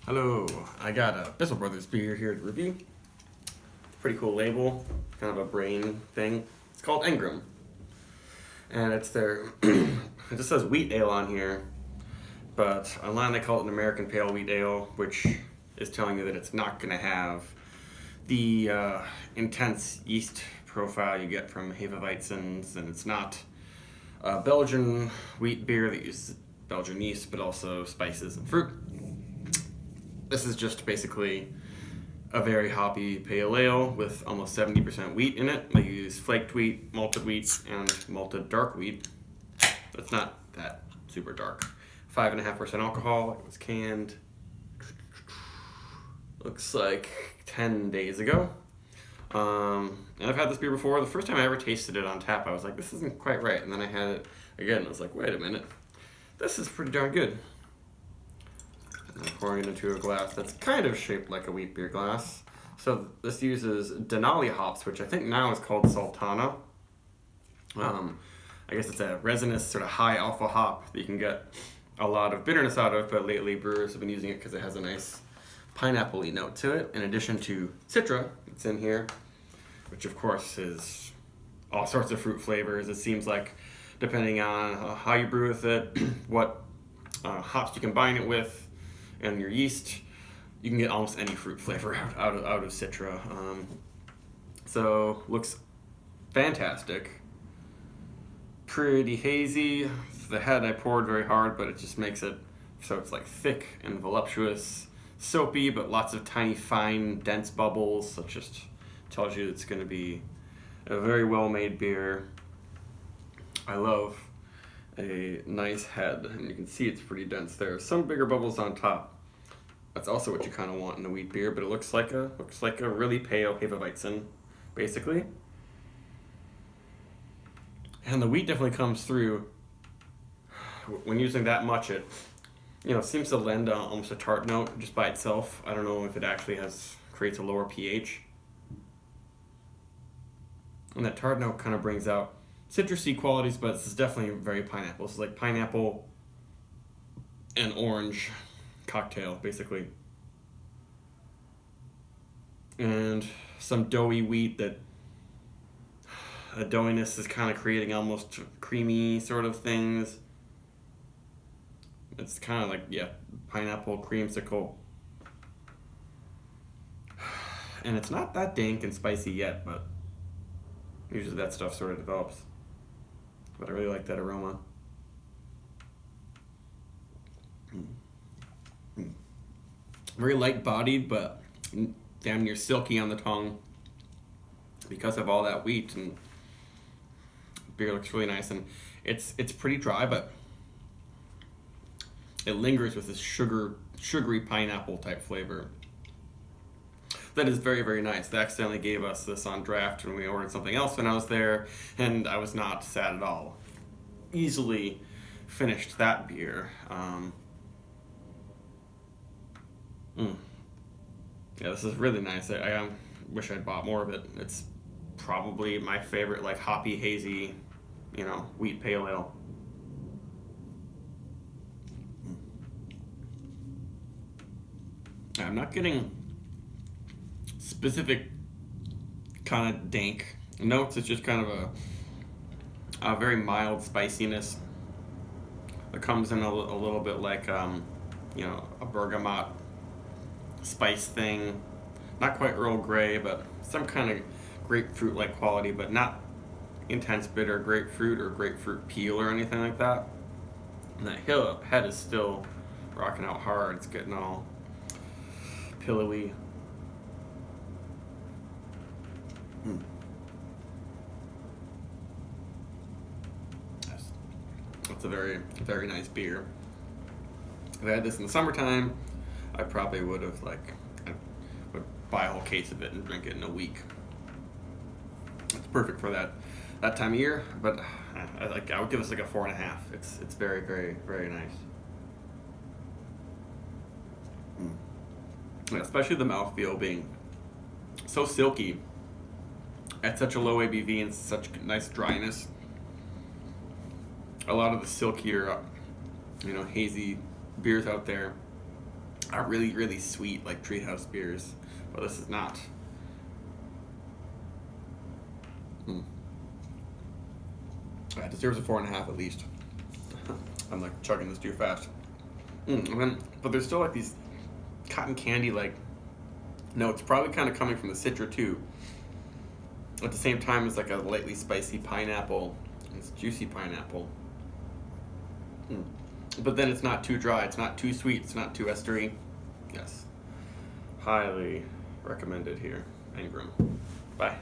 Hello, I got a Bissell Brothers beer here to review. Pretty cool label, kind of a brain thing. It's called Engram, and it's their. It just says wheat ale on here, but online they call it an American Pale Wheat Ale, which is telling you that it's not going to have the intense yeast profile you get from Hefeweizens, and it's not a Belgian wheat beer that uses Belgian yeast, but also spices and fruit. This is just basically a very hoppy pale ale with almost 70% wheat in it. They use flaked wheat, malted wheat, and malted dark wheat. It's not that super dark. 5.5% alcohol. It was canned, looks like 10 days ago. And I've had this beer before. The first time I ever tasted it on tap, I was like, this isn't quite right. And then I had it again, and I was like, wait a minute. This is pretty darn good. I'm pouring it into a glass that's kind of shaped like a wheat beer glass. So this uses Denali hops, which I think now is called Sultana. I guess it's a resinous sort of high alpha hop that you can get a lot of bitterness out of, but lately brewers have been using it because it has a nice pineapple-y note to it, in addition to Citra that's in here, which of course is all sorts of fruit flavors. It seems like, depending on how you brew with it, what hops you combine it with, and your yeast, you can get almost any fruit flavor out of Citra. So looks fantastic. Pretty hazy. The head I poured very hard, but it just makes it so it's like thick and voluptuous, soapy, but lots of tiny, fine, dense bubbles. So it just tells you it's going to be a very well-made beer. I love a nice head, and you can see it's pretty dense there. Some bigger bubbles on top. That's also what you kind of want in a wheat beer, but it looks like a really pale Hefeweizen, basically. And the wheat definitely comes through. When using that much, it seems to lend almost a tart note just by itself. I don't know if it actually creates a lower pH. And that tart note kind of brings out citrusy qualities, but it's definitely very pineapple. It's like pineapple and orange cocktail, basically. And some doughy wheat that a doughiness is kind of creating almost creamy sort of things. It's kind of like, yeah, pineapple creamsicle. And it's not that dank and spicy yet, but usually that stuff sort of develops. But I really like that aroma. Very light-bodied, but damn near silky on the tongue because of all that wheat, and beer looks really nice. And it's pretty dry, but it lingers with this sugary pineapple type flavor. That is very, very nice. They accidentally gave us this on draft when we ordered something else when I was there, and I was not sad at all. Easily finished that beer. Yeah, this is really nice. I wish I'd bought more of it. It's probably my favorite, like, hoppy, hazy, wheat pale ale. I'm not getting specific kind of dank notes. It's just kind of a very mild spiciness that comes in a little bit like a bergamot spice thing. Not quite Earl Grey, but some kind of grapefruit-like quality, but not intense bitter grapefruit or grapefruit peel or anything like that. And that head is still rocking out hard. It's getting all pillowy. That's a very, very nice beer. If I had this in the summertime, I probably would buy a whole case of it and drink it in a week. It's perfect for that time of year, but I would give this like a 4.5. It's very, very, very nice. Yeah, especially the mouthfeel being so silky at such a low ABV and such nice dryness. A lot of the silkier, hazy beers out there are really, really sweet, like treehouse beers, but this is not. It deserves a 4.5 at least. I'm like chugging this too fast. But there's still like these cotton candy like notes, probably kind of coming from the Citra too. At the same time, it's like a lightly spicy pineapple. It's juicy pineapple. But then it's not too dry. It's not too sweet. It's not too estery. Yes. Highly recommended here. Engram. Bye.